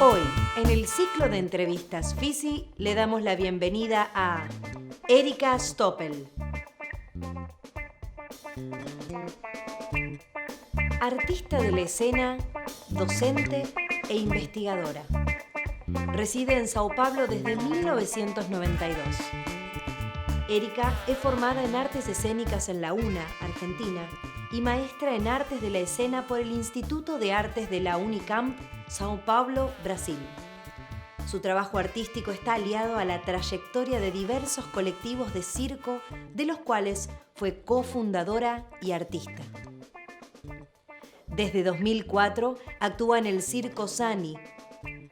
Hoy, en el ciclo de entrevistas FISI, le damos la bienvenida a Erika Stoppel. Artista de la escena, docente e investigadora. Reside en Sao Paulo desde 1992. Erika es formada en artes escénicas en la UNA, Argentina, y maestra en artes de la escena por el Instituto de Artes de la Unicamp, Sao Paulo, Brasil. Su trabajo artístico está aliado a la trayectoria de diversos colectivos de circo, de los cuales fue cofundadora y artista. Desde 2004 actúa en el Circo Sani.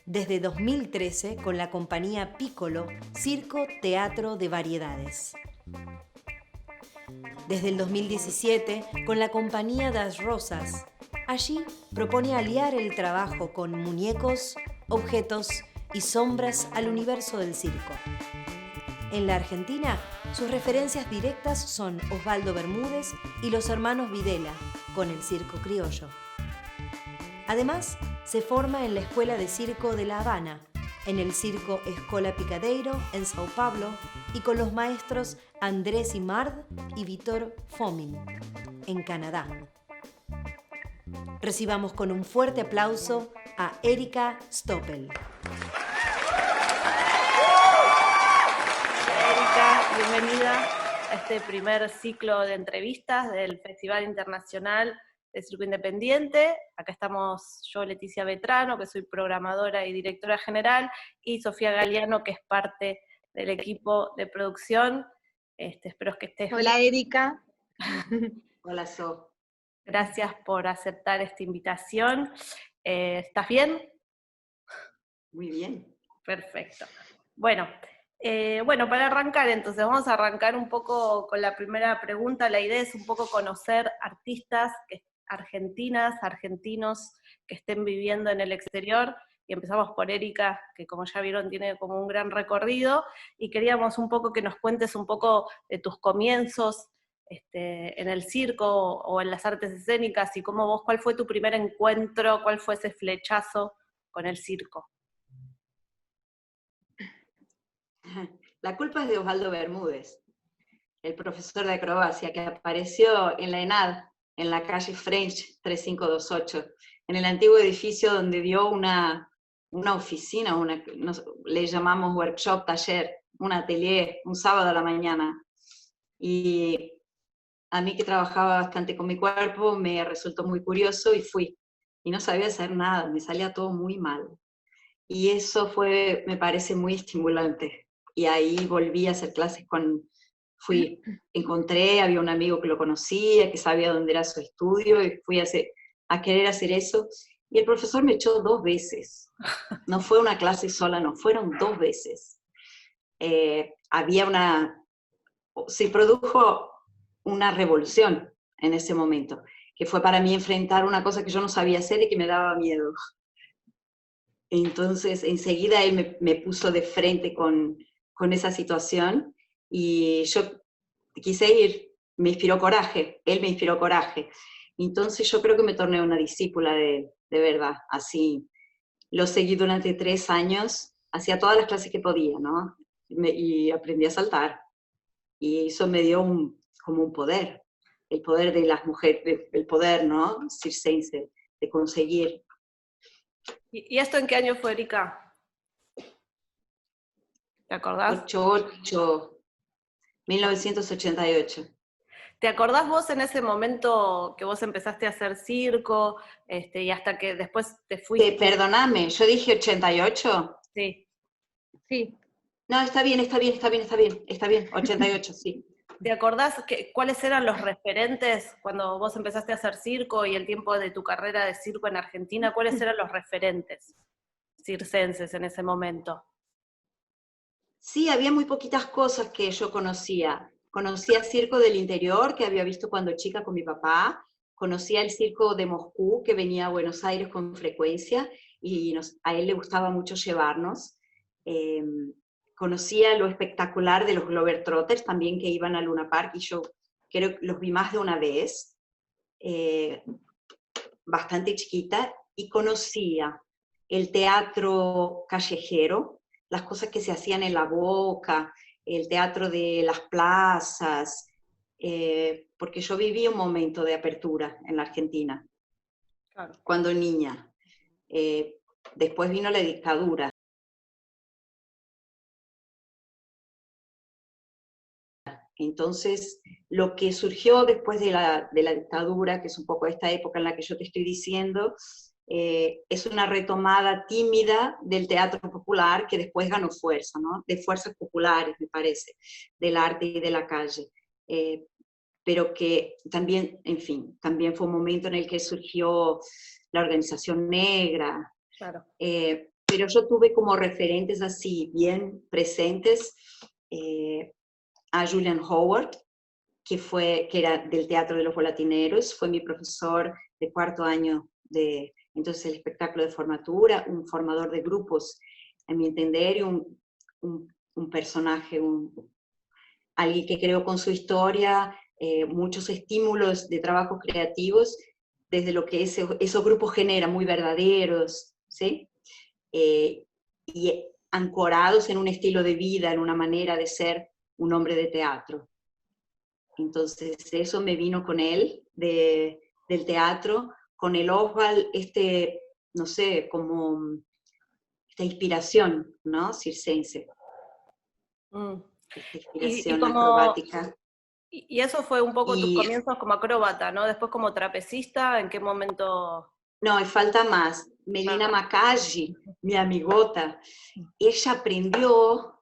Desde 2013 con la compañía Piccolo, Circo Teatro de Variedades. Desde el 2017 con la compañía Das Rosas. Allí propone aliar el trabajo con muñecos, objetos y sombras al universo del circo. En la Argentina, sus referencias directas son Osvaldo Bermúdez y los hermanos Videla, con el Circo Criollo. Además, se forma en la Escuela de Circo de La Habana, en el Circo Escola Picadeiro, en Sao Paulo, y con los maestros Andrés Imard y Vitor Fomin, en Canadá. Recibamos con un fuerte aplauso a Erika Stoppel. Erika, bienvenida a este primer ciclo de entrevistas del Festival Internacional de Circo Independiente. Acá estamos yo, Leticia Vetrano, que soy programadora y directora general, y Sofía Galeano, que es parte del equipo de producción. Espero que estés Hola, bien. Erika. Hola, So. Gracias por aceptar esta invitación. ¿Estás bien? Muy bien. Perfecto. Bueno, para arrancar entonces, vamos a arrancar un poco con la primera pregunta. La idea es un poco conocer artistas argentinas, argentinos que estén viviendo en el exterior, y empezamos por Erika, que como ya vieron tiene como un gran recorrido, y queríamos un poco que nos cuentes un poco de tus comienzos en el circo o en las artes escénicas, y cuál fue tu primer encuentro, cuál fue ese flechazo con el circo. La culpa es de Osvaldo Bermúdez, el profesor de acrobacia que apareció en la ENAD, en la calle French 3528, en el antiguo edificio donde dio una oficina, le llamamos workshop, taller, un atelier, un sábado a la mañana. Y a mí, que trabajaba bastante con mi cuerpo, me resultó muy curioso y fui. Y no sabía hacer nada, me salía todo muy mal. Y eso me parece muy estimulante. Y ahí volví a hacer clases había un amigo que lo conocía, que sabía dónde era su estudio, y fui a querer hacer eso. Y el profesor me echó 2 veces. No fue una clase sola, no, fueron 2 veces. Se produjo una revolución en ese momento, que fue para mí enfrentar una cosa que yo no sabía hacer y que me daba miedo. Entonces, enseguida él me puso de frente con esa situación, y yo quise ir, me inspiró coraje, él me inspiró coraje. Entonces yo creo que me torné una discípula de verdad, así. Lo seguí durante 3 años, hacía todas las clases que podía, ¿no? Y aprendí a saltar. Y eso me dio como un poder, el poder de las mujeres, el poder, ¿no? Circense, de conseguir. ¿Y esto en qué año fue, Erika? ¿Te acordás? 1988. ¿Te acordás vos en ese momento que vos empezaste a hacer circo, y hasta que después te fuiste? Perdóname, yo dije 88. Sí. Sí. No, está bien, 88, sí. ¿Te acordás cuáles eran los referentes cuando vos empezaste a hacer circo y el tiempo de tu carrera de circo en Argentina? ¿Cuáles eran los referentes circenses en ese momento? Sí, había muy poquitas cosas que yo conocía. Conocía circo del interior, que había visto cuando chica con mi papá. Conocía el circo de Moscú, que venía a Buenos Aires con frecuencia, y a él le gustaba mucho llevarnos. Conocía lo espectacular de los Globetrotters también, que iban a Luna Park, y yo creo que los vi más de una vez, bastante chiquita, y conocía el teatro callejero, las cosas que se hacían en la Boca, el teatro de las plazas, porque yo viví un momento de apertura en la Argentina, Claro. cuando niña. Después vino la dictadura. Entonces, lo que surgió después de la dictadura, que es un poco esta época en la que yo te estoy diciendo, es una retomada tímida del teatro popular que después ganó fuerza, ¿no? De fuerzas populares, me parece, del arte y de la calle. Pero que también, en fin, también fue un momento en el que surgió la organización negra. Claro. Pero yo tuve como referentes así, bien presentes, a Julian Howard, que era del Teatro de los Volatineros, fue mi profesor de cuarto año de entonces el espectáculo de formatura, un formador de grupos, a mi entender, y un personaje, alguien que creó con su historia muchos estímulos de trabajos creativos, desde lo que esos grupos generan, muy verdaderos, ¿sí? Y ancorados en un estilo de vida, en una manera de ser un hombre de teatro. Entonces eso me vino con él, del teatro, con el Oswald, no sé, como esta inspiración, ¿no? Circense. Esta inspiración acrobática. Y eso fue un poco tus Y, comienzos como acróbata, ¿no? Después como trapecista, ¿en qué momento? no, y falta más. Melina Macaggi, mi amigota, ella aprendió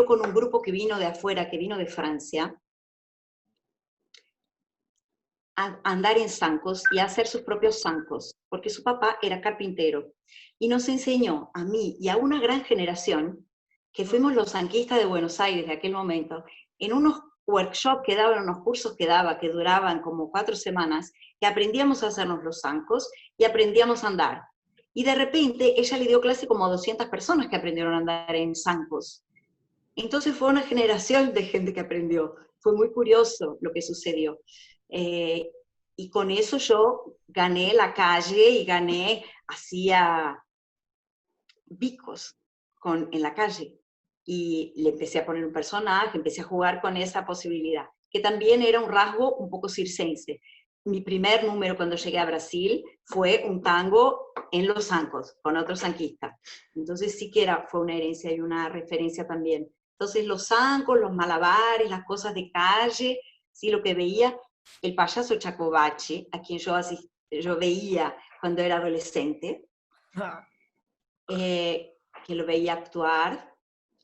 con un grupo que vino de afuera, que vino de Francia, a andar en zancos y a hacer sus propios zancos, porque su papá era carpintero. Y nos enseñó a mí y a una gran generación, que fuimos los zanquistas de Buenos Aires de aquel momento, en unos workshops que daban, unos cursos que duraban como 4 semanas, que aprendíamos a hacernos los zancos y aprendíamos a andar. Y de repente ella le dio clase como a 200 personas que aprendieron a andar en zancos. Entonces fue una generación de gente que aprendió. Fue muy curioso lo que sucedió. Y con eso yo gané la calle y hacía bicos en la calle. Y le empecé a poner un personaje, empecé a jugar con esa posibilidad, que también era un rasgo un poco circense. Mi primer número cuando llegué a Brasil fue un tango en los zancos, con otro zanquista. Entonces sí que fue una herencia y una referencia también. Entonces los zancos, los malabares, las cosas de calle, sí, lo que veía, el payaso Chacobachi, a quien yo veía cuando era adolescente, que lo veía actuar,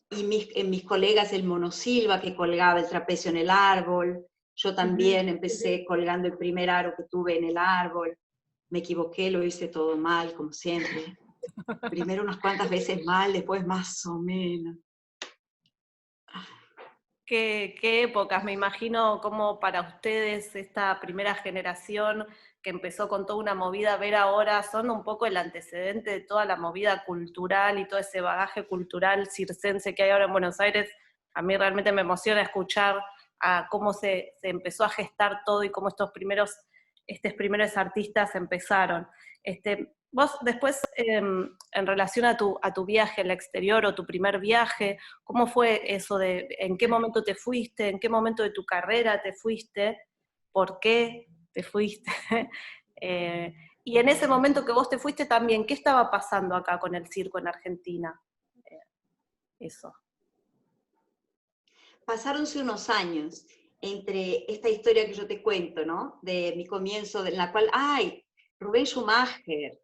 y mis colegas el Mono Silva, que colgaba el trapecio en el árbol. Yo también empecé colgando el primer aro que tuve en el árbol. Me equivoqué, lo hice todo mal, como siempre. Primero unas cuantas veces mal, después más o menos. ¿Qué épocas? Me imagino cómo para ustedes esta primera generación que empezó con toda una movida, ver ahora son un poco el antecedente de toda la movida cultural y todo ese bagaje cultural circense que hay ahora en Buenos Aires. A mí realmente me emociona escuchar a cómo se empezó a gestar todo y cómo estos primeros artistas empezaron. Vos después, en relación a tu viaje al exterior o tu primer viaje, ¿cómo fue eso de en qué momento te fuiste, en qué momento de tu carrera te fuiste, por qué te fuiste? Y en ese momento que vos te fuiste también, ¿qué estaba pasando acá con el circo en Argentina? Eso. Pasáronse unos años entre esta historia que yo te cuento, ¿no? De mi comienzo, en la cual, Rubén Schumacher,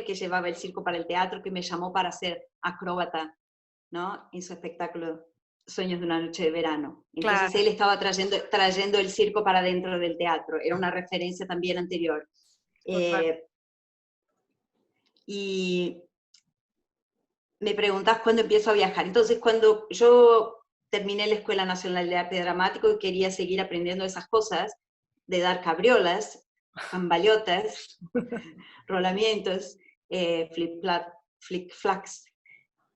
que llevaba el circo para el teatro, que me llamó para ser acróbata, ¿no? En su espectáculo Sueños de una noche de verano. Entonces claro, él estaba trayendo el circo para dentro del teatro, era una referencia también anterior. Y me preguntás cuándo empiezo a viajar. Entonces, cuando yo terminé la Escuela Nacional de Arte Dramático y quería seguir aprendiendo esas cosas, de dar cabriolas, cambaliotas, rolamientos, flick-flacks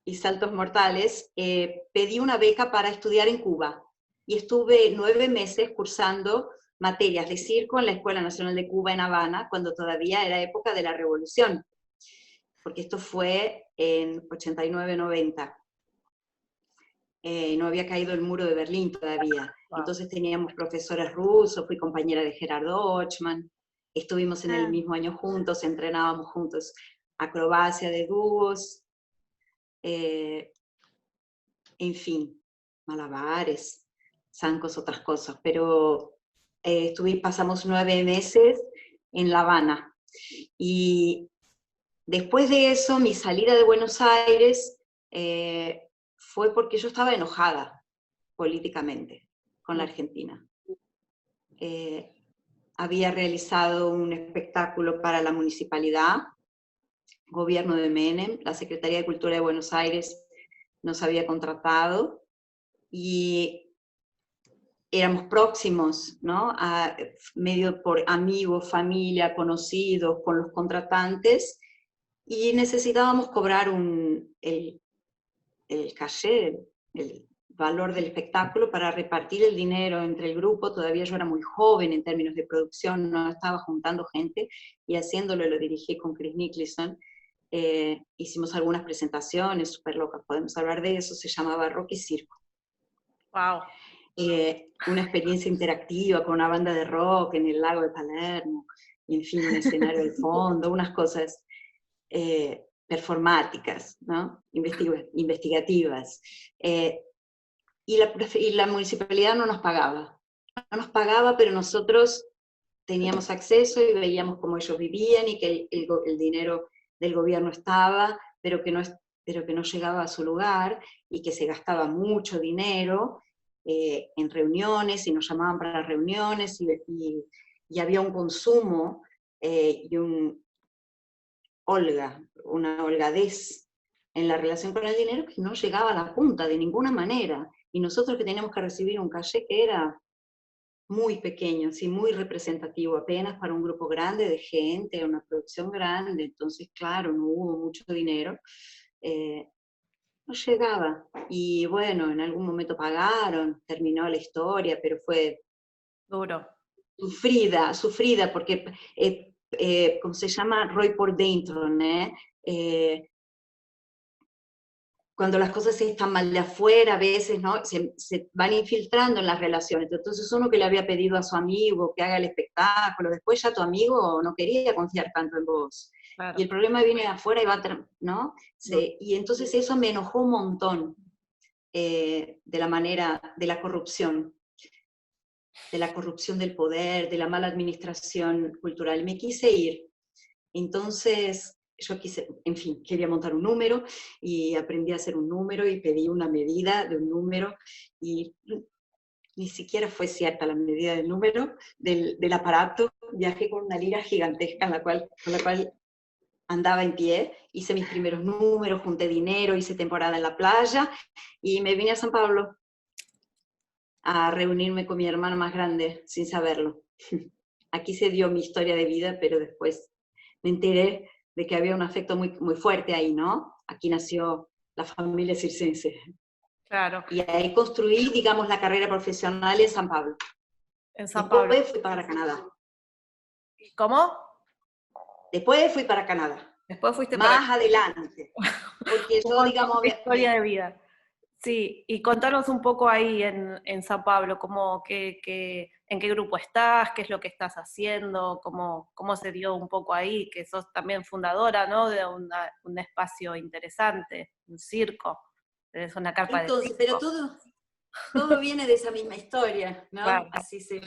y saltos mortales, pedí una beca para estudiar en Cuba. Y estuve 9 meses cursando materias de circo en la Escuela Nacional de Cuba en Habana, cuando todavía era época de la Revolución, porque esto fue en 89-90. No había caído el muro de Berlín todavía. Wow. Entonces teníamos profesores rusos, fui compañera de Gerardo Ochman, estuvimos en el mismo año juntos, entrenábamos juntos acrobacia de dúos, en fin, malabares, zancos, otras cosas, pero pasamos 9 meses en La Habana. Y después de eso, mi salida de Buenos Aires fue porque yo estaba enojada políticamente con la Argentina. Había realizado un espectáculo para la municipalidad, gobierno de Menem, la Secretaría de Cultura de Buenos Aires nos había contratado, y éramos próximos, ¿no? Medio por amigos, familia, conocidos, con los contratantes, y necesitábamos cobrar el caché, el valor del espectáculo para repartir el dinero entre el grupo. Todavía yo era muy joven en términos de producción, no estaba juntando gente, y haciéndolo lo dirigí con Chris Nicholson. Hicimos algunas presentaciones súper locas, podemos hablar de eso, se llamaba Rock y Circo. Wow. Una experiencia interactiva con una banda de rock en el lago de Palermo, y en fin, un escenario de fondo, unas cosas performáticas, ¿no? Investigativas. Y la municipalidad no nos pagaba. No nos pagaba, pero nosotros teníamos acceso y veíamos cómo ellos vivían, y que el dinero del gobierno estaba, pero que no llegaba a su lugar, y que se gastaba mucho dinero en reuniones, y nos llamaban para reuniones, y había un consumo y una holgadez en la relación con el dinero que no llegaba a la punta de ninguna manera, y nosotros que teníamos que recibir un caché que era muy pequeño, sí, muy representativo, apenas para un grupo grande de gente, una producción grande. Entonces, claro, no hubo mucho dinero, no llegaba. Y bueno, en algún momento pagaron, terminó la historia, pero fue Duro. sufrida, porque, ¿cómo se llama? Roy por dentro, ¿no? Cuando las cosas están mal de afuera, a veces, ¿no? Se van infiltrando en las relaciones. Entonces uno que le había pedido a su amigo que haga el espectáculo, después ya tu amigo no quería confiar tanto en vos. Claro. Y el problema viene de afuera y va, ¿no? Y entonces eso me enojó un montón, de la manera, de la corrupción del poder, de la mala administración cultural. Me quise ir. Entonces yo en fin, quería montar un número, y aprendí a hacer un número, y pedí una medida de un número, y ni siquiera fue cierta la medida del número, del aparato. Viajé con una lira gigantesca con la cual andaba en pie, hice mis primeros números, junté dinero, hice temporada en la playa, y me vine a San Pablo a reunirme con mi hermana más grande, sin saberlo. Aquí se dio mi historia de vida, pero después me enteré de que había un afecto muy, muy fuerte ahí, ¿no? Aquí nació la familia circense. Claro. Y ahí construí, digamos, la carrera profesional en San Pablo. En San Pablo. Después fui para Canadá. ¿Cómo? Después fui para Canadá. Después fuiste más adelante. Porque yo, digamos... historia de vida. Sí, y contanos un poco ahí en San Pablo, en qué grupo estás, qué es lo que estás haciendo, cómo se dio un poco ahí, que sos también fundadora, ¿no? De un espacio interesante, un circo, tenés una carpa de circo. Pero todo viene de esa misma historia, ¿no? Claro. Así se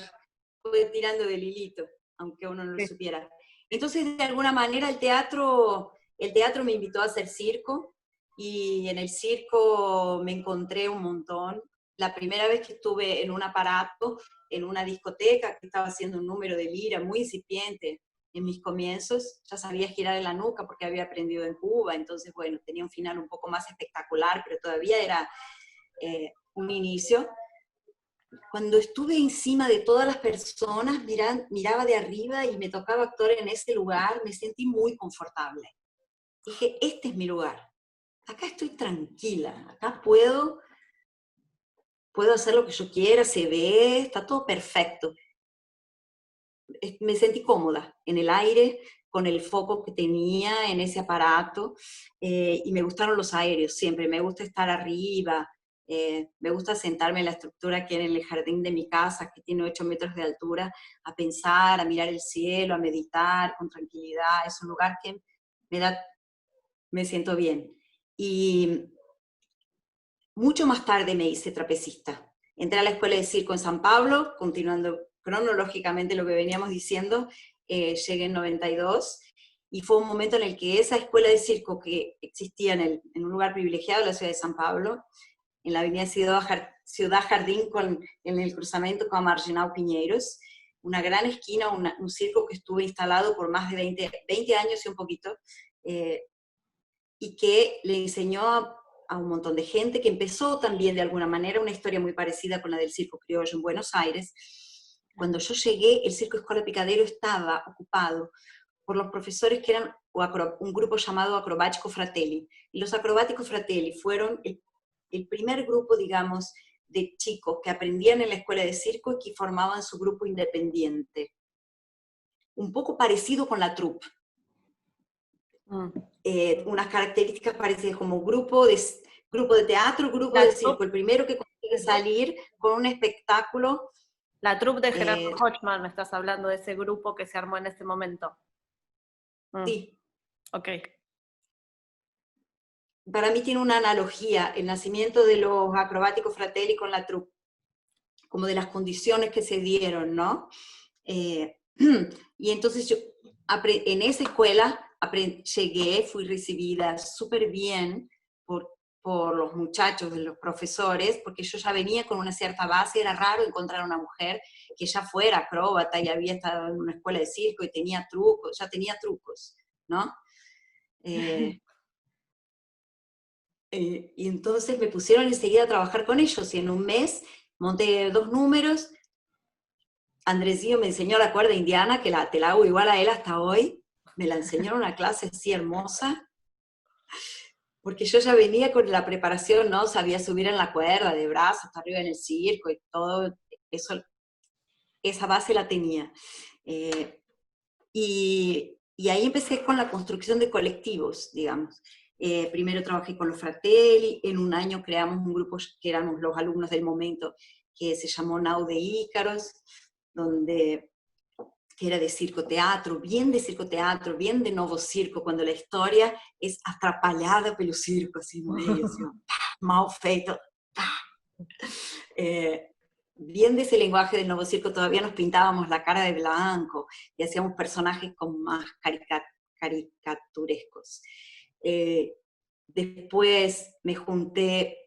fue tirando del hilito, aunque uno no lo supiera. Entonces, de alguna manera, el teatro me invitó a hacer circo, y en el circo me encontré un montón. La primera vez que estuve en un aparato, en una discoteca, que estaba haciendo un número de lira muy incipiente en mis comienzos, ya sabía girar en la nuca porque había aprendido en Cuba. Entonces, bueno, tenía un final un poco más espectacular, pero todavía era un inicio. Cuando estuve encima de todas las personas, miraba de arriba y me tocaba actuar en ese lugar, me sentí muy confortable. Dije, este es mi lugar. Acá estoy tranquila, acá puedo hacer lo que yo quiera, se ve, está todo perfecto. me sentí cómoda en el aire, con el foco que tenía en ese aparato, y me gustaron los aéreos siempre, me gusta estar arriba, me gusta sentarme en la estructura que en el jardín de mi casa, que tiene 8 metros de altura, a pensar, a mirar el cielo, a meditar con tranquilidad. Es un lugar que me siento bien. Y mucho más tarde me hice trapecista. Entré a la escuela de circo en San Pablo, continuando cronológicamente lo que veníamos diciendo, llegué en 92, y fue un momento en el que esa escuela de circo que existía en un lugar privilegiado, la ciudad de San Pablo, en la avenida Ciudad Jardín, en el cruzamiento con Marginal Piñeiros, una gran esquina, un circo que estuvo instalado por más de 20 años y un poquito, y que le enseñó a un montón de gente, que empezó también de alguna manera una historia muy parecida con la del circo criollo en Buenos Aires. Cuando yo llegué, el Circo Escola Picadero estaba ocupado por los profesores que eran un grupo llamado Acrobático Fratelli. Y los Acrobáticos Fratelli fueron el primer grupo, digamos, de chicos que aprendían en la escuela de circo y que formaban su grupo independiente. Un poco parecido con la troupe. Unas características parecidas como grupo de teatro, grupo de circo. El primero que consigue salir con un espectáculo. La troupe de Gerardo Hochman, me estás hablando de ese grupo que se armó en ese momento. Sí. Ok. Para mí tiene una analogía el nacimiento de los Acrobáticos Fratelli con la troupe, como de las condiciones que se dieron, ¿no? Y entonces yo en esa escuela llegué, fui recibida súper bien por los muchachos, los profesores, porque yo ya venía con una cierta base. Era raro encontrar una mujer que ya fuera acróbata y había estado en una escuela de circo y tenía trucos, ya tenía trucos, ¿no? Y entonces me pusieron enseguida a trabajar con ellos, y en un mes monté 2 números. Andresillo me enseñó la cuerda indiana, que te la hago igual a él hasta hoy. Me la enseñó en una clase así hermosa, porque yo ya venía con la preparación, ¿no? Sabía subir en la cuerda, de brazos, hasta arriba en el circo, y todo eso, esa base la tenía. Y ahí empecé con la construcción de colectivos, digamos. Primero trabajé con los Fratelli, en un año creamos un grupo que éramos los alumnos del momento, que se llamó Nau de Ícaros, que era de circo-teatro, bien de novo circo, cuando la historia es atrapalhada pelo circo, assim, no meio, assim, mal feito. Bien de ese lenguaje del novo circo. Todavía nos pintábamos la cara de blanco y hacíamos personajes como más caricaturescos. Después me junté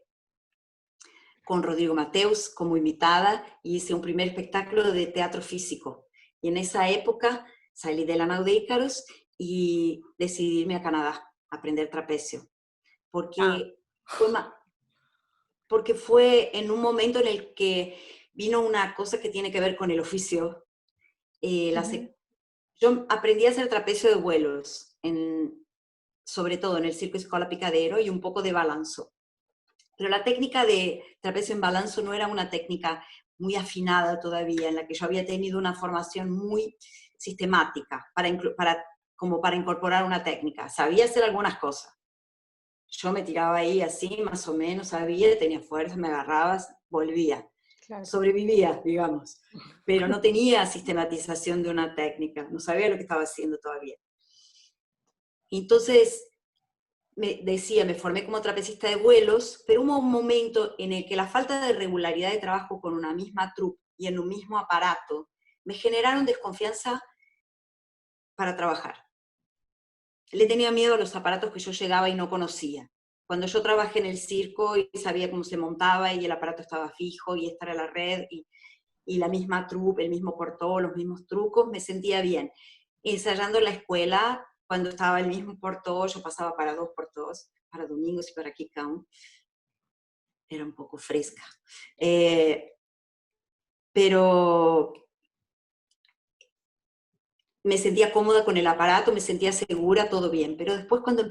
con Rodrigo Mateus como invitada y hice un primer espectáculo de teatro físico. Y en esa época salí de la Nau de Ícaros y decidí irme a Canadá a aprender trapecio. Porque fue en un momento en el que vino una cosa que tiene que ver con el oficio. Yo aprendí a hacer trapecio de vuelos, sobre todo en el Circo Escola Picadero, y un poco de balanzo. Pero la técnica de trapecio en balanzo no era una técnica muy afinada todavía, en la que yo había tenido una formación muy sistemática como para incorporar una técnica. Sabía hacer algunas cosas. Yo me tiraba ahí así, más o menos, sabía, tenía fuerza, me agarraba, volvía. Claro. Sobrevivía, digamos. Pero no tenía sistematización de una técnica, no sabía lo que estaba haciendo todavía. Entonces, me formé como trapecista de vuelos, pero hubo un momento en el que la falta de regularidad de trabajo con una misma troupe y en un mismo aparato me generaron desconfianza para trabajar. Le tenía miedo a los aparatos que yo llegaba y no conocía. Cuando yo trabajé en el circo y sabía cómo se montaba y el aparato estaba fijo y esta era la red y la misma troupe, el mismo portó, los mismos trucos, me sentía bien. Ensayando en la escuela, cuando estaba el mismo portó, yo pasaba para 2 portós, para domingos y para kick count. Era un poco fresca. Pero me sentía cómoda con el aparato, me sentía segura, todo bien. Pero después cuando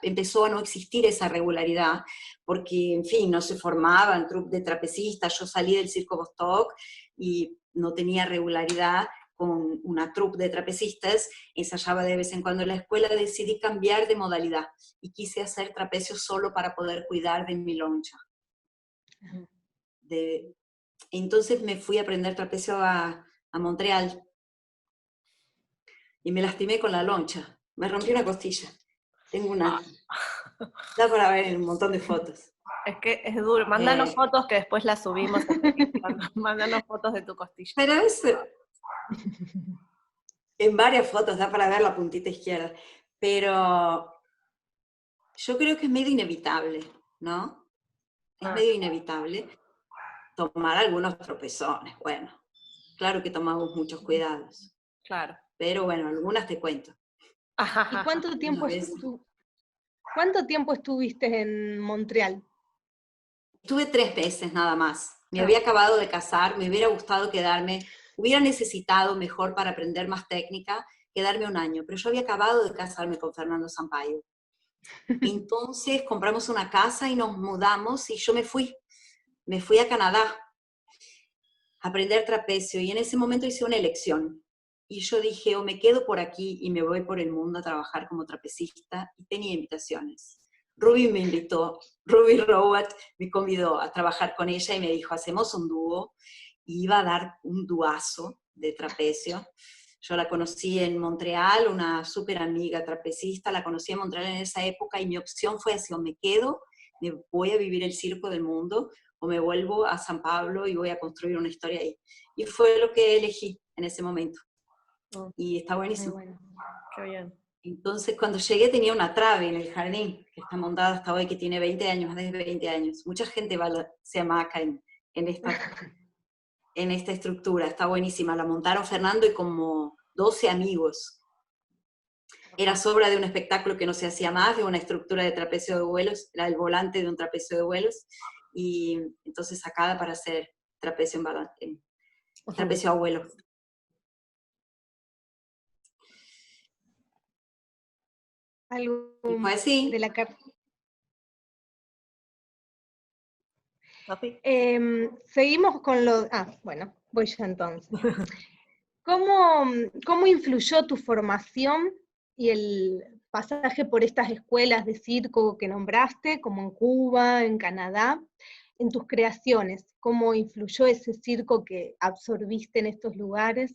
empezó a no existir esa regularidad, porque, en fin, no se formaban troupe de trapecistas, yo salí del Circo Vostok y no tenía regularidad, con una troupe de trapecistas, ensayaba de vez en cuando en la escuela, decidí cambiar de modalidad y quise hacer trapecio solo para poder cuidar de mi loncha. Entonces me fui a aprender trapecio a Montreal y me lastimé con la loncha, me rompí una costilla. Tengo una... Da para ver un montón de fotos. Es que es duro. Mándanos fotos que después las subimos. Mándanos fotos de tu costilla. Pero es... En varias fotos da para ver la puntita izquierda. Pero yo creo que es medio inevitable, ¿no? Es medio inevitable tomar algunos tropezones. Bueno, claro que tomamos muchos cuidados. Claro. Pero bueno, algunas te cuento. ¿Y cuánto tiempo estuviste en Montreal? Estuve 3 meses nada más. Me había acabado de casar, me hubiera gustado quedarme, hubiera necesitado mejor para aprender más técnica, quedarme 1 año, pero yo había acabado de casarme con Fernando Sampaio. Entonces compramos una casa y nos mudamos y yo me fui a Canadá a aprender trapecio y en ese momento hice una elección. Y yo dije, o me quedo por aquí y me voy por el mundo a trabajar como trapecista, y tenía invitaciones. Ruby me invitó, Ruby Rowat me convidó a trabajar con ella y me dijo, hacemos un dúo, y iba a dar un duazo de trapecio. Yo la conocí en Montreal, una súper amiga trapecista, la conocí en Montreal en esa época, y mi opción fue así, o me quedo, me voy a vivir el circo del mundo, o me vuelvo a San Pablo y voy a construir una historia ahí. Y fue lo que elegí en ese momento. Y está buenísimo. Bueno. Qué bien. Entonces, cuando llegué tenía una trave en el jardín, que está montada hasta hoy, que tiene 20 años, más de 20 años. Mucha gente se amaca en esta estructura, está buenísima. La montaron Fernando y como 12 amigos. Era sobra de un espectáculo que no se hacía más, de una estructura de trapecio de vuelos, era el volante de un trapecio de vuelos, y entonces sacada para hacer trapecio trapecio a vuelo. Algo fue así. de la carta. Seguimos con lo... bueno, voy yo entonces. ¿Cómo influyó tu formación y el pasaje por estas escuelas de circo que nombraste, como en Cuba, en Canadá, en tus creaciones? ¿Cómo influyó ese circo que absorbiste en estos lugares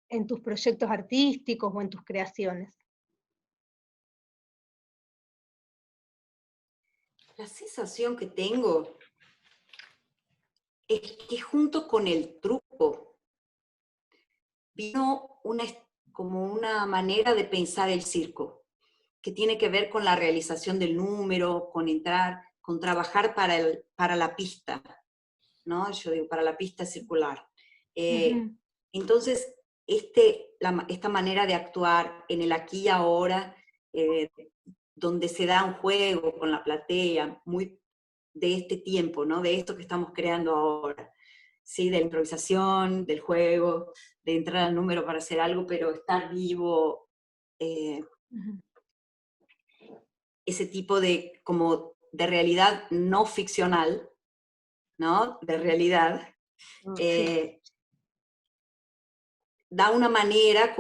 en tus proyectos artísticos o en tus creaciones? La sensación que tengo es que junto con el truco vino como una manera de pensar el circo, que tiene que ver con la realización del número, con trabajar para la pista, ¿no? Yo digo, para la pista circular. Entonces, esta manera de actuar en el aquí y ahora, donde se da un juego con la platea, muy de este tiempo, ¿no? De esto que estamos creando ahora, ¿sí? De la improvisación, del juego, de entrar al número para hacer algo, pero estar vivo, ese tipo de realidad no ficcional, ¿no? De realidad, da una manera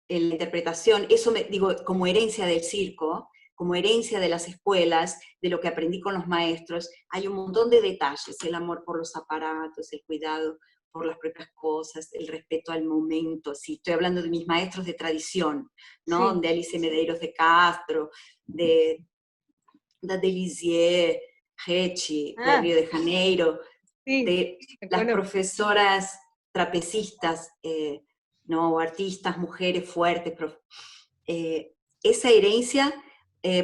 en la interpretación, eso digo, como herencia del circo, como herencia de las escuelas, de lo que aprendí con los maestros, hay un montón de detalles, el amor por los aparatos, el cuidado por las propias cosas, el respeto al momento, sí, estoy hablando de mis maestros de tradición, ¿no? Sí. De Alice Medeiros de Castro, de Lisieux, Hechi, de Río de Janeiro, sí, de las profesoras trapecistas, ¿no? Artistas, mujeres fuertes. Esa herencia,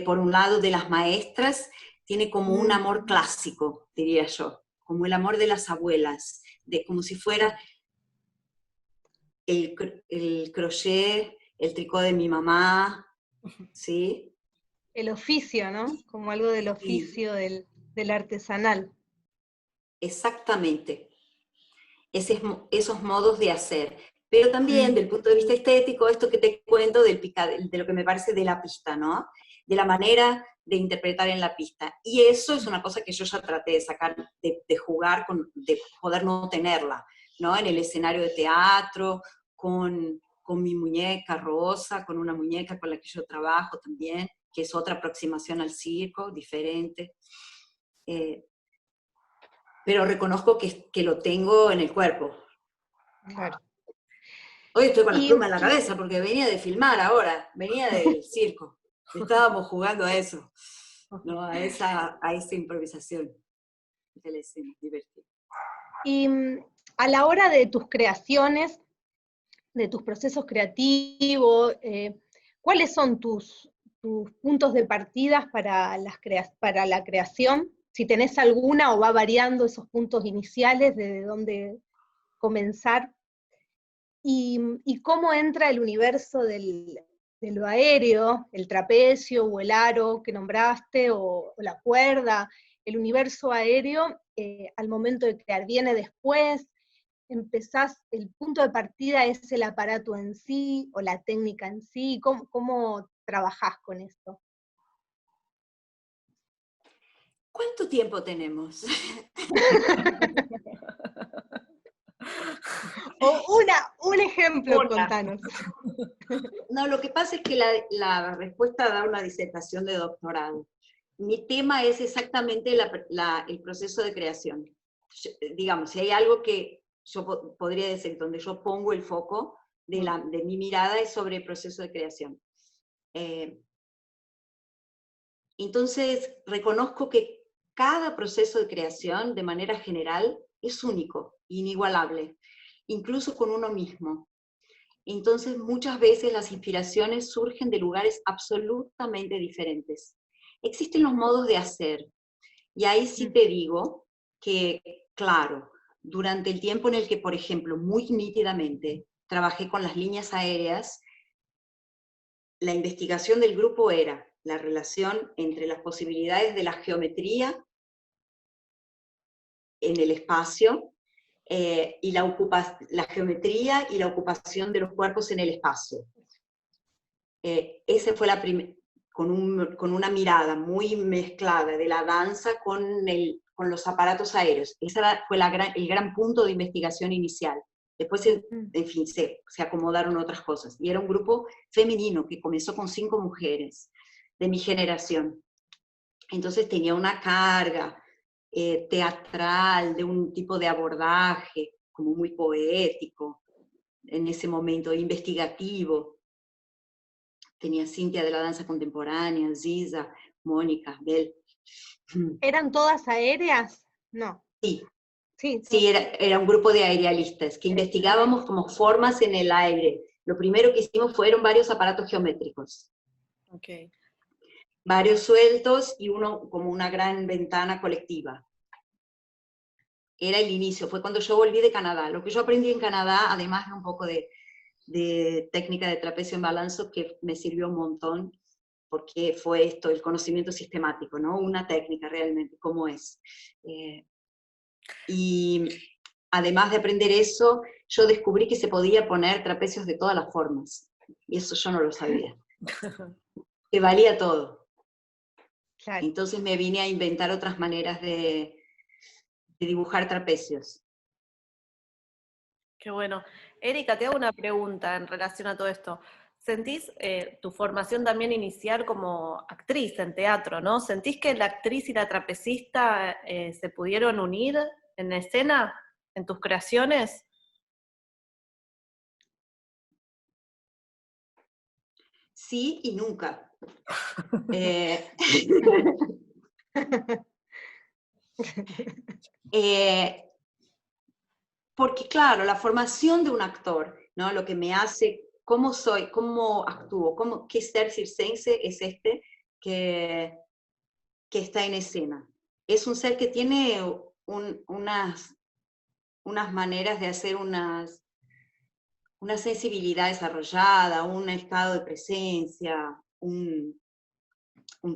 por un lado, de las maestras, tiene como un amor clásico, diría yo, como el amor de las abuelas, como si fuera el crochet, el tricot de mi mamá, ¿sí? El oficio, ¿no? Como algo del oficio, sí. del artesanal. Exactamente. Esos modos de hacer. Pero también, del punto de vista estético, esto que te cuento de lo que me parece de la pista, ¿no? De la manera de interpretar en la pista. Y eso es una cosa que yo ya traté de sacar, de jugar, de poder no tenerla. ¿no? En el escenario de teatro, con mi muñeca Rosa, con una muñeca con la que yo trabajo también, que es otra aproximación al circo, diferente. Pero reconozco que lo tengo en el cuerpo. Claro. Hoy estoy con las plumas en la cabeza porque venía de filmar ahora, venía del circo. Estábamos jugando a eso, ¿no? a esa improvisación de la escena, divertida. Y a la hora de tus creaciones, de tus procesos creativos, ¿cuáles son tus puntos de partida para la creación? Si tenés alguna o va variando esos puntos iniciales de dónde comenzar. Y cómo entra el universo de lo aéreo, el trapecio o el aro que nombraste, o la cuerda, el universo aéreo al momento de crear. ¿Viene después? ¿Empezás, el punto de partida es el aparato en sí, o la técnica en sí? ¿Cómo trabajás con esto? ¿Cuánto tiempo tenemos? O un ejemplo, contanos. No, lo que pasa es que la respuesta da una disertación de doctorado. Mi tema es exactamente el proceso de creación. Digamos, si hay algo que yo podría decir, donde yo pongo el foco de mi mirada, es sobre el proceso de creación. Entonces, reconozco que cada proceso de creación, de manera general, es único, inigualable, incluso con uno mismo. Entonces, muchas veces las inspiraciones surgen de lugares absolutamente diferentes. Existen los modos de hacer, y ahí sí te digo que, claro, durante el tiempo en el que, por ejemplo, muy nítidamente trabajé con las líneas aéreas, la investigación del grupo era la relación entre las posibilidades de la geometría en el espacio y la geometría y la ocupación de los cuerpos en el espacio. Ese fue con una mirada muy mezclada de la danza con los aparatos aéreos. Ese fue el gran punto de investigación inicial. Después, en fin, se acomodaron otras cosas. Y era un grupo femenino que comenzó con 5 mujeres de mi generación. Entonces tenía una carga teatral, de un tipo de abordaje, como muy poético, en ese momento, investigativo. Tenía Cintia de la danza contemporánea, Ziza, Mónica, Bel. ¿Eran todas aéreas? No. Sí. Sí, sí era un grupo de aerialistas que investigábamos como formas en el aire. Lo primero que hicimos fueron varios aparatos geométricos. Okay. Varios sueltos y uno como una gran ventana colectiva. Era el inicio, fue cuando yo volví de Canadá. Lo que yo aprendí en Canadá, además de un poco de técnica de trapecio en balanzo, que me sirvió un montón, porque fue esto, el conocimiento sistemático, ¿no? Una técnica realmente, cómo es. Y además de aprender eso, yo descubrí que se podía poner trapecios de todas las formas, y eso yo no lo sabía. Que valía todo. Claro. Entonces me vine a inventar otras maneras de dibujar trapecios. Qué bueno. Erika, te hago una pregunta en relación a todo esto. ¿Sentís tu formación también inicial como actriz en teatro, ¿no? ¿Sentís que la actriz y la trapecista se pudieron unir en escena, en tus creaciones? Sí y nunca. Porque claro, la formación de un actor, ¿no? Lo que me hace, cómo soy, cómo actúo, qué ser circense es este que está en escena. Es un ser que tiene unas maneras de hacer una sensibilidad desarrollada, un estado de presencia, un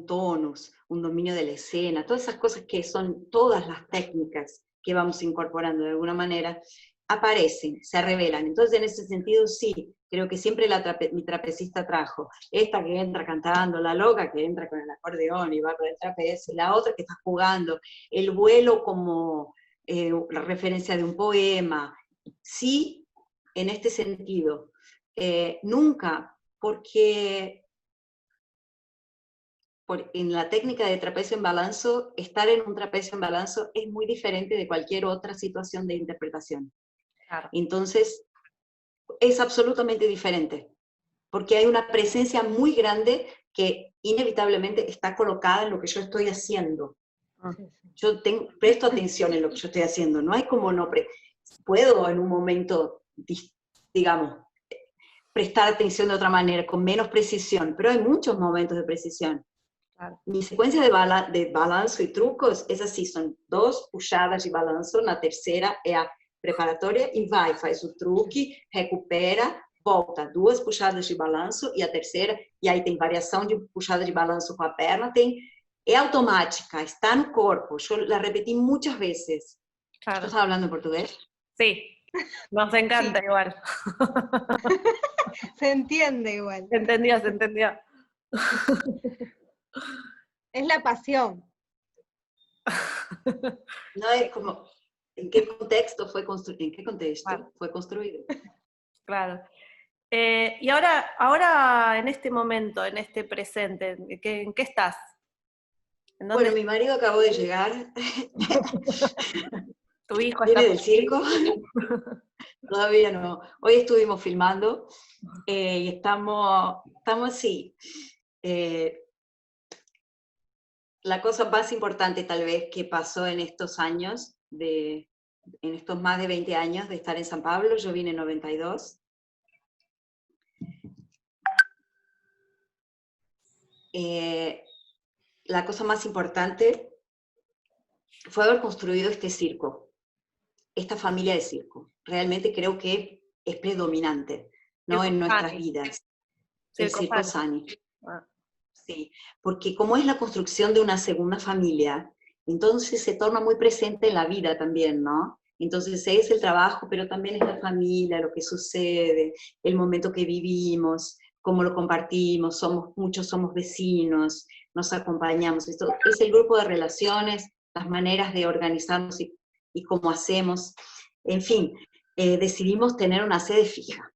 tonus, un dominio de la escena, todas esas cosas que son todas las técnicas que vamos incorporando de alguna manera, aparecen, se revelan. Entonces, en ese sentido, sí, creo que siempre mi trapecista trajo, esta que entra cantando, la loca que entra con el acordeón y va con el trapecio, la otra que está jugando, el vuelo como la referencia de un poema, sí, en este sentido. Nunca, porque en la técnica de trapecio en balanzo, estar en un trapecio en balanzo es muy diferente de cualquier otra situación de interpretación. Claro. Entonces, es absolutamente diferente, porque hay una presencia muy grande que inevitablemente está colocada en lo que yo estoy haciendo. Yo presto atención en lo que yo estoy haciendo, no hay como no puedo en un momento, digamos, prestar atención de otra manera, con menos precisión, pero hay muchos momentos de precisión. Claro. Mi sequência de balanço e trucos é assim, são 2 puxadas de balanço, na terceira é a preparatória e vai, faz o truque, recupera, volta, 2 puxadas de balanço e a terceira, e aí tem variação de puxada de balanço com a perna, é automática, está no corpo, eu la repetí muitas vezes. Claro. ¿Tú estás hablando en portugués? Sí, nos encanta Sí. igual. Se entiende igual. Se entendió, se entendió. Es la pasión. No es como, ¿en qué contexto fue construido? ¿En qué contexto Claro. fue construido? Claro. Y ahora, en este momento, en este presente, ¿en qué estás? ¿En dónde Bueno, mi marido acabó de llegar. tu hijo Viene está del por ahí? circo. Todavía no. Hoy estuvimos filmando y estamos así. La cosa más importante tal vez que pasó en estos años, en estos más de 20 años de estar en San Pablo, yo vine en 92. La cosa más importante fue haber construido este circo, esta familia de circo. Realmente creo que es predominante, ¿no? En nuestras vidas. El Circo Sani. Sí, porque como es la construcción de una segunda familia, entonces se torna muy presente en la vida también, ¿no? Entonces es el trabajo, pero también es la familia, lo que sucede, el momento que vivimos, cómo lo compartimos, muchos somos vecinos, nos acompañamos. Esto es el grupo de relaciones, las maneras de organizarnos y cómo hacemos. En fin, decidimos tener una sede fija.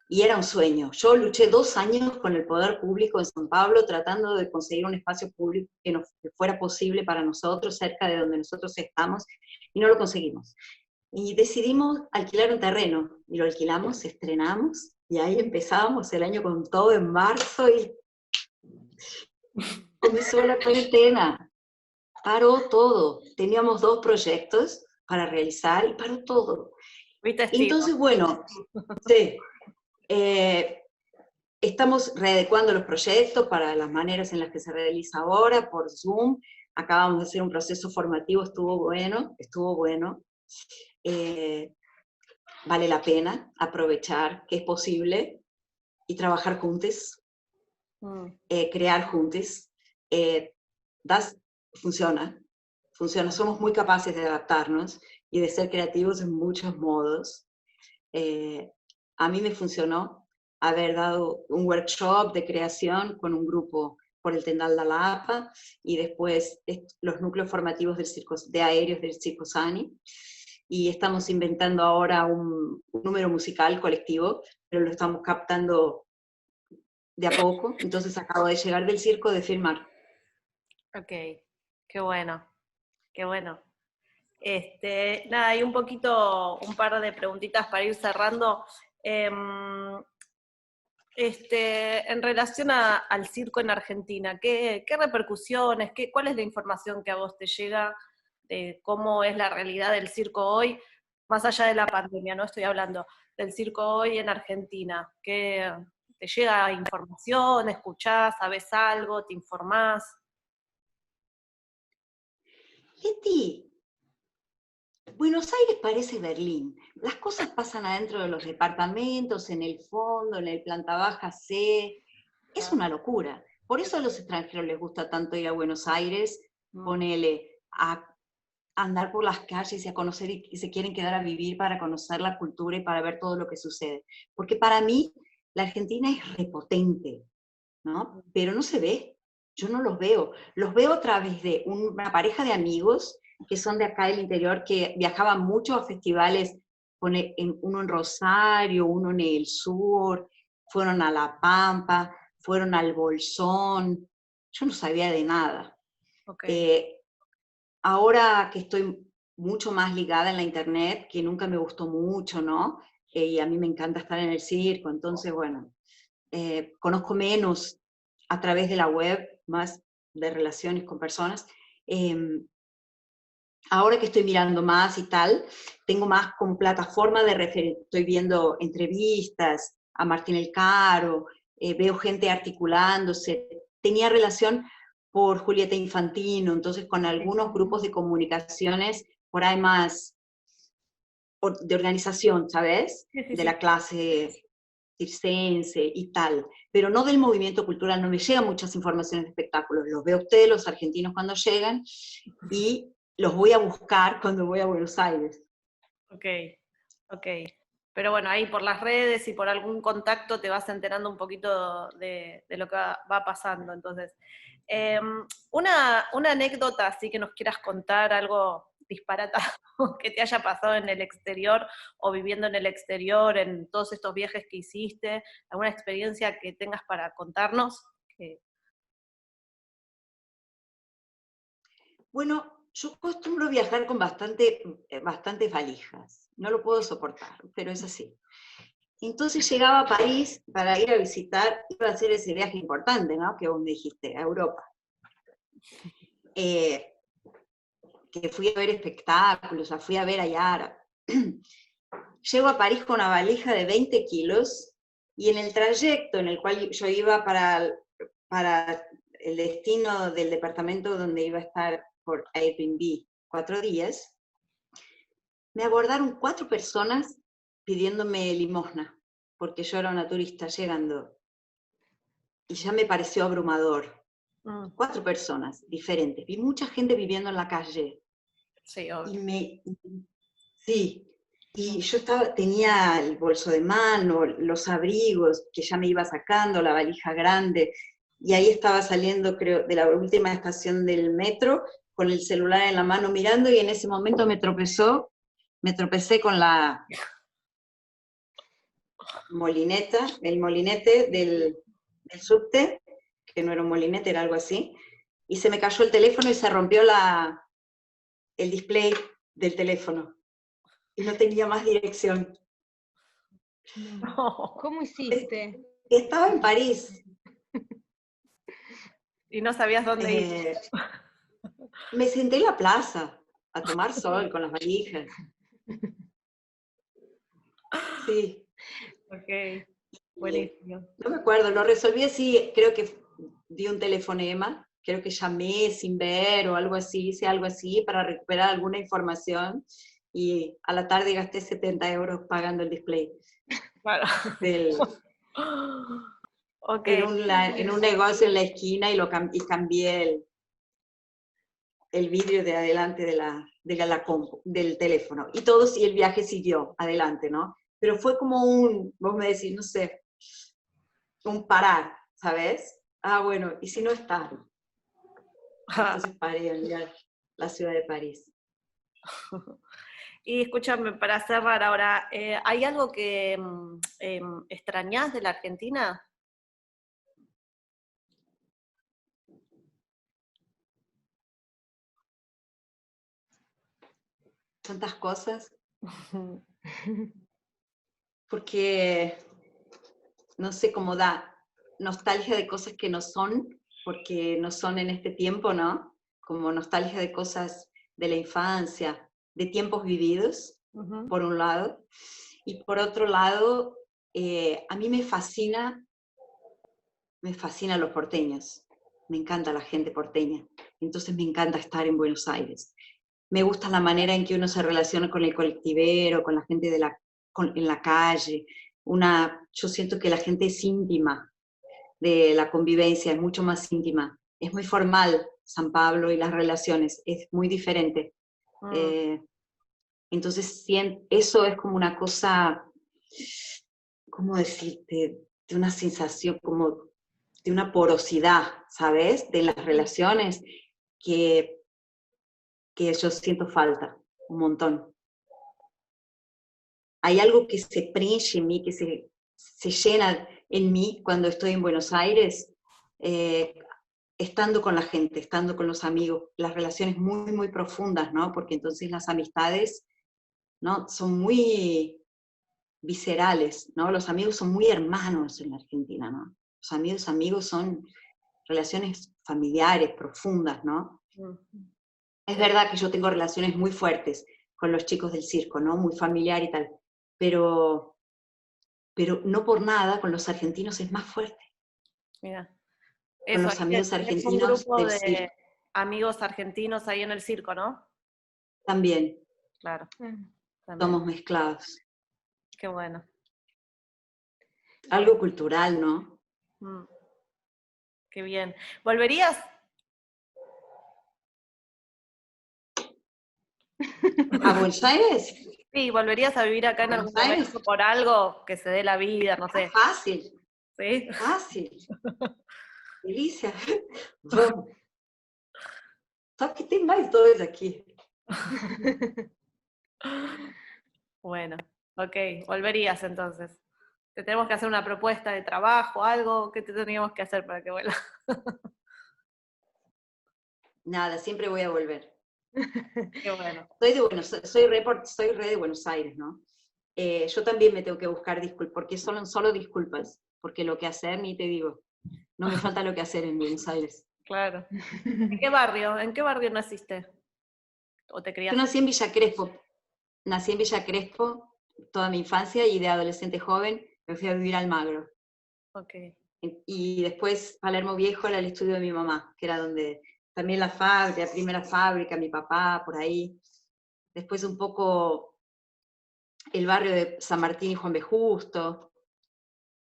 Y era un sueño. Yo luché 2 años con el poder público en San Pablo tratando de conseguir un espacio público que fuera posible para nosotros, cerca de donde nosotros estamos, y no lo conseguimos. Y decidimos alquilar un terreno, y lo alquilamos, estrenamos, y ahí empezábamos el año con todo en marzo, y comenzó la cuarentena. Paró todo. Teníamos 2 proyectos para realizar, y paró todo. Entonces, bueno, sí. Estamos readecuando los proyectos para las maneras en las que se realiza ahora, por Zoom. Acabamos de hacer un proceso formativo, estuvo bueno. Vale la pena aprovechar que es posible y trabajar juntos, crear juntos. Funciona, somos muy capaces de adaptarnos y de ser creativos en muchos modos. A mí me funcionó haber dado un workshop de creación con un grupo por el Tendal de la APA y después los núcleos formativos de aéreos del Circo Sani. Y estamos inventando ahora un número musical colectivo, pero lo estamos captando de a poco. Entonces acabo de llegar del circo de filmar. Ok, qué bueno, qué bueno. Nada, hay un par de preguntitas para ir cerrando. En relación al circo en Argentina, ¿qué repercusiones, cuál es la información que a vos te llega de cómo es la realidad del circo hoy, más allá de la pandemia, no estoy hablando del circo hoy en Argentina? ¿Qué te llega información, escuchás, sabés algo, te informás? Leti, Buenos Aires parece Berlín. Las cosas pasan adentro de los departamentos, en el fondo, en el planta baja C. Es una locura. Por eso a los extranjeros les gusta tanto ir a Buenos Aires, ponele a andar por las calles y a conocer y se quieren quedar a vivir para conocer la cultura y para ver todo lo que sucede. Porque para mí la Argentina es repotente, ¿no? Pero no se ve. Yo no los veo. Los veo a través de una pareja de amigos que son de acá del interior, que viajaban mucho a festivales uno en Rosario, uno en el sur, fueron a La Pampa, fueron al Bolsón. Yo no sabía de nada. Okay. Ahora que estoy mucho más ligada en la internet, que nunca me gustó mucho, ¿no? Y a mí me encanta estar en el circo, entonces, bueno, conozco menos a través de la web, más de relaciones con personas. Ahora que estoy mirando más y tal, tengo más como plataforma de referencia, estoy viendo entrevistas a Martín Elcaro, veo gente articulándose, tenía relación por Julieta Infantino, entonces con algunos grupos de comunicaciones por ahí más de organización, ¿sabes? Sí, sí, De sí. la clase circense y tal, pero no del movimiento cultural, no me llegan muchas informaciones de espectáculos, los veo a ustedes, los argentinos cuando llegan, y los voy a buscar cuando voy a Buenos Aires. Ok, ok. Pero bueno, ahí por las redes y por algún contacto te vas enterando un poquito de lo que va pasando. Entonces, una anécdota así que nos quieras contar, algo disparatado que te haya pasado en el exterior o viviendo en el exterior, en todos estos viajes que hiciste, alguna experiencia que tengas para contarnos. Bueno, yo acostumbro viajar con bastantes valijas, no lo puedo soportar, pero es así. Entonces llegaba a París para ir a visitar, iba a hacer ese viaje importante, ¿no? Que vos me dijiste, a Europa. Que fui a ver espectáculos, fui a ver a Yara. Llego a París con una valija de 20 kilos y en el trayecto en el cual yo iba para el destino del departamento donde iba a estar por Airbnb 4 días, me abordaron 4 personas pidiéndome limosna, porque yo era una turista llegando. Y ya me pareció abrumador. 4 personas diferentes. Vi mucha gente viviendo en la calle. Sí, obvio. Sí, y yo tenía el bolso de mano, los abrigos que ya me iba sacando, la valija grande, y ahí estaba saliendo, creo, de la última estación del metro, con el celular en la mano mirando, y en ese momento me tropecé con la el molinete del subte, que no era un molinete, era algo así, y se me cayó el teléfono y se rompió el display del teléfono. Y no tenía más dirección. No. ¿Cómo hiciste? Estaba en París. Y no sabías dónde ir. Me senté en la plaza a tomar sol con las valijas. Sí. Ok, buenísimo. No me acuerdo, lo resolví así, creo que di un telefonema, creo que llamé sin ver o algo así, hice algo así para recuperar alguna información, y a la tarde gasté 70 euros pagando el display. Claro. Okay. En un negocio en la esquina, y cambié el vidrio de adelante del teléfono. Y el viaje siguió adelante, ¿no? Pero fue como vos me decís, no sé, un parar, ¿sabes? Bueno, ¿y si no está? Entonces paré en la ciudad de París. Y escúchame, para cerrar ahora, ¿hay algo que extrañás de la Argentina? Tantas cosas. Porque, no sé, cómo da nostalgia de cosas que no son, porque no son en este tiempo, ¿no? Como nostalgia de cosas de la infancia, de tiempos vividos, por un lado. Y por otro lado, a mí me fascinan los porteños. Me encanta la gente porteña. Entonces me encanta estar en Buenos Aires. Me gusta la manera en que uno se relaciona con el colectivero, con la gente en la calle. Yo siento que la gente es íntima de la convivencia, es mucho más íntima. Es muy formal San Pablo y las relaciones, es muy diferente. Entonces, eso es como una cosa, ¿cómo decirte? De una sensación como de una porosidad, ¿sabes? De las relaciones que yo siento falta un montón. hay algo que se preenche en mí, que se llena en mí cuando estoy en Buenos Aires, estando con la gente, estando con los amigos, las relaciones muy, muy profundas, ¿no? Porque entonces las amistades, ¿no? Son muy viscerales, ¿no? Los amigos son muy hermanos en la Argentina, ¿no? Los amigos son relaciones familiares, profundas, ¿no? Es verdad que yo tengo relaciones muy fuertes con los chicos del circo, ¿no? Muy familiar y tal, pero no por nada con los argentinos es más fuerte. Mira, Con eso, los amigos tenés un argentinos grupo del de circo amigos argentinos ahí en el circo, ¿no? también Claro, Mm. también. somos mezclados. Qué bueno. Algo cultural, ¿no? Mm, qué bien. ¿Volverías? ¿A Buenos Aires? Sí, ¿volverías a vivir acá ¿A en algún Buenos Aires? momento por algo que se dé la vida, no sé? Fácil, ¿Sí? fácil. Delícia. Vamos. Só que tem mais dois aqui. Bueno, ok, volverías entonces. Te tenemos que hacer una propuesta de trabajo, algo, ¿qué te tendríamos que hacer para que vuelvas? Nada, siempre voy a volver. Qué bueno. Soy re de Buenos Aires, ¿no? Yo también me tengo que buscar disculpas, porque solo disculpas, porque lo que hacer, ni te digo, no me falta lo que hacer en Buenos Aires. Claro. ¿En qué barrio? ¿En qué barrio naciste? ¿O te Yo criaste? nací en Villa Crespo toda mi infancia y de adolescente joven me fui a vivir a Almagro. Ok. Y después Palermo Viejo era el estudio de mi mamá, que era donde también la primera fábrica, mi papá, por ahí. Después un poco el barrio de San Martín y Juan B. Justo,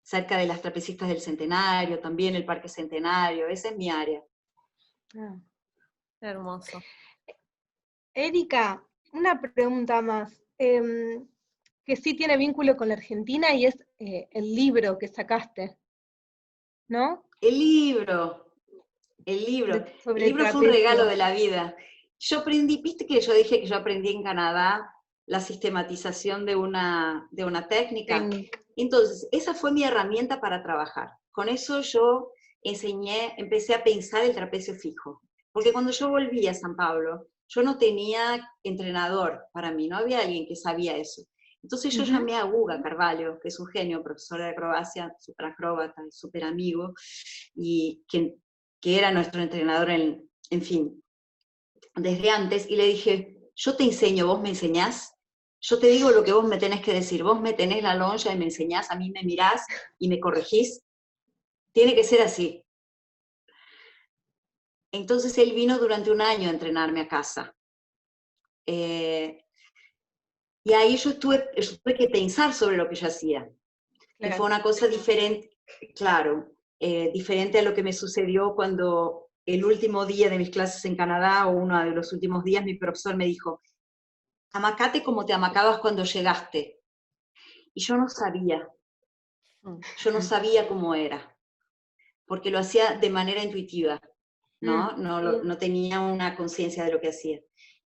cerca de las trapecistas del Centenario, también el Parque Centenario, esa es mi área. Ah. Hermoso. Erika, una pregunta más, que sí tiene vínculo con la Argentina y es el libro que sacaste, ¿no? El libro, el Sobre libro fue un regalo trapecio. de la vida. Yo aprendí, viste que yo dije que yo aprendí en Canadá la sistematización de una técnica. Técnica. Entonces, esa fue mi herramienta para trabajar. Con eso yo empecé a pensar el trapecio fijo. Porque cuando yo volví a San Pablo, yo no tenía entrenador para mí, no había alguien que sabía eso. Entonces yo llamé a Guga Carvalho, que es un genio, profesor de acrobacia, súper acróbata, súper amigo, y que era nuestro entrenador en fin, desde antes, y le dije, yo te enseño, vos me enseñás, yo te digo lo que vos me tenés que decir, vos me tenés la lonja y me enseñás, a mí me mirás y me corregís, tiene que ser así. Entonces él vino durante un año a entrenarme a casa. Y ahí yo tuve que pensar sobre lo que yo hacía. Que Claro. fue una cosa diferente, claro, diferente a lo que me sucedió cuando el último día de mis clases en Canadá, o uno de los últimos días, mi profesor me dijo, amacate como te amacabas cuando llegaste. Y yo no sabía cómo era, porque lo hacía de manera intuitiva, ¿no? No tenía una conciencia de lo que hacía.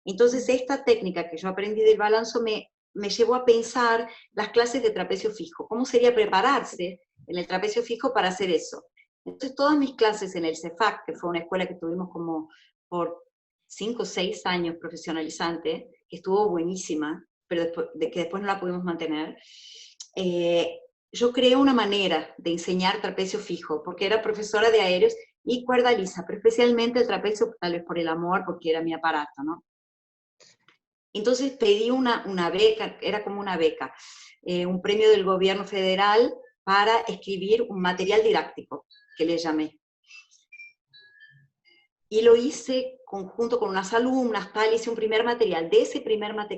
Entonces esta técnica que yo aprendí del balanzo me llevó a pensar las clases de trapecio fijo, cómo sería prepararse en el trapecio fijo para hacer eso. Entonces todas mis clases en el CEFAC, que fue una escuela que tuvimos como por 5 o 6 años profesionalizante, que estuvo buenísima, pero que después no la pudimos mantener, yo creé una manera de enseñar trapecio fijo, porque era profesora de aéreos y cuerda lisa, pero especialmente el trapecio, tal vez por el amor, porque era mi aparato, ¿no? Entonces pedí una beca, era como una beca, un premio del gobierno federal para escribir un material didáctico, que le llamé. Y lo hice conjunto con unas alumnas, tal, hice un primer material.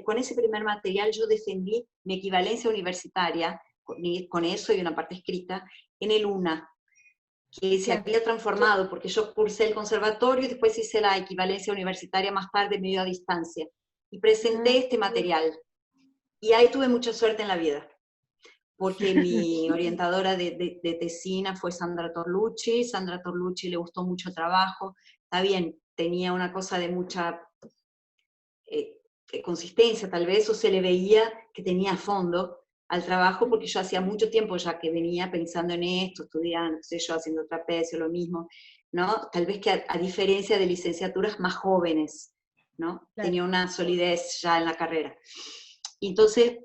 Con ese primer material yo defendí mi equivalencia universitaria, con eso y una parte escrita, en el UNA, que se había transformado, porque yo cursé el conservatorio y después hice la equivalencia universitaria más tarde, medio a distancia. Y presenté este material. Y ahí tuve mucha suerte en la vida, porque mi orientadora de tesina fue Sandra Torlucci. Sandra Torlucci le gustó mucho el trabajo. Está bien, tenía una cosa de mucha consistencia tal vez, o se le veía que tenía fondo al trabajo, porque yo hacía mucho tiempo ya que venía pensando en esto, estudiando, qué sé yo, haciendo trapecio, lo mismo, ¿no? Tal vez que a diferencia de licenciaturas más jóvenes, ¿no? Claro. Tenía una solidez ya en la carrera. Y entonces,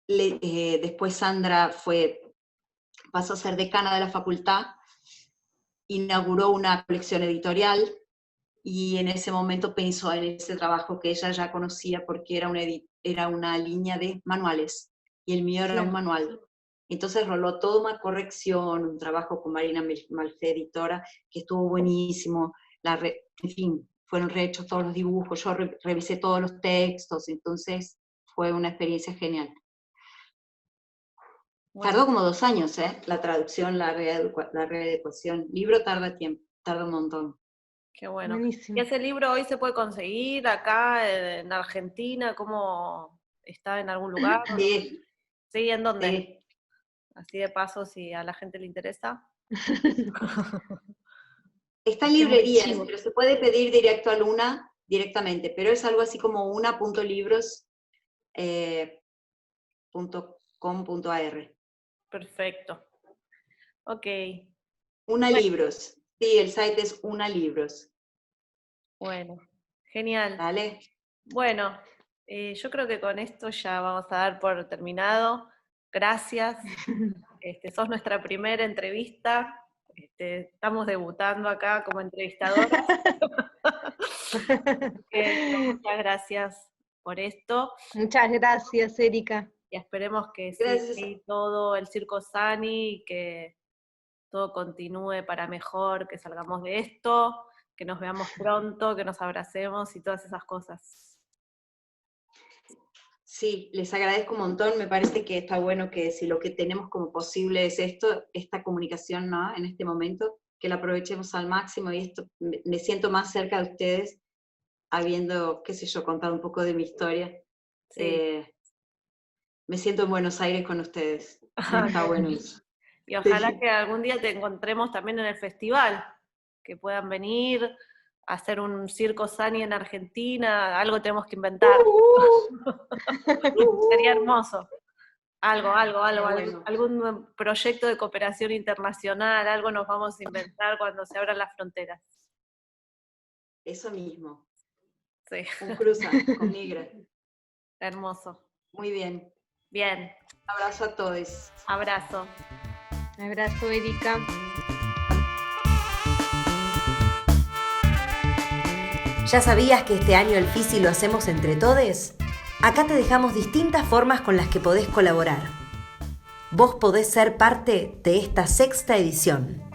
después Sandra pasó a ser decana de la facultad, inauguró una colección editorial, y en ese momento pensó en ese trabajo que ella ya conocía, porque era una línea de manuales, y el mío era un manual. Entonces roló toda una corrección, un trabajo con Marina Malfé, editora, que estuvo buenísimo, en fin, fueron rehechos todos los dibujos, yo revisé todos los textos, entonces fue una experiencia genial. Bueno. Tardó como 2 años, la traducción, la readecuación. Libro tarda tiempo, tarda un montón. Qué bueno. Buenísimo. ¿Y ese libro hoy se puede conseguir acá en Argentina? ¿Cómo está en algún lugar? Sí. ¿Sí? ¿En dónde? Sí. Así de paso, si a la gente le interesa. Está en librerías, pero se puede pedir directo a Luna directamente, pero es algo así como una.libros.com.ar. Perfecto. Ok. Una Libros. Sí, el site es Una Libros. Bueno, genial. ¿Vale? Bueno, yo creo que con esto ya vamos a dar por terminado. Gracias. Sos nuestra primera entrevista. Estamos debutando acá como entrevistadoras. Muchas gracias por esto. Muchas gracias, Erika. Y esperemos que Gracias. sí, todo el Circo Sani, y que todo continúe para mejor, que salgamos de esto, que nos veamos pronto, que nos abracemos y todas esas cosas. Sí, les agradezco un montón, me parece que está bueno que si lo que tenemos como posible es esta comunicación, ¿no? En este momento, que la aprovechemos al máximo, y me siento más cerca de ustedes, habiendo, qué sé yo, contado un poco de mi historia. Sí. Me siento en Buenos Aires con ustedes. Está bueno eso. Y ojalá que algún día te encontremos también en el festival, que puedan venir a hacer un Circo Sani en Argentina, algo tenemos que inventar. Sería hermoso. Algo, Bueno. algún proyecto de cooperación internacional, algo nos vamos a inventar cuando se abran las fronteras. Eso mismo. Sí. Un cruza con migra. Hermoso. Muy bien. Bien. Un abrazo a todos. Abrazo. Abrazo, Erika. ¿Ya sabías que este año el FISI lo hacemos entre todes? Acá te dejamos distintas formas con las que podés colaborar. Vos podés ser parte de esta 6ª edición.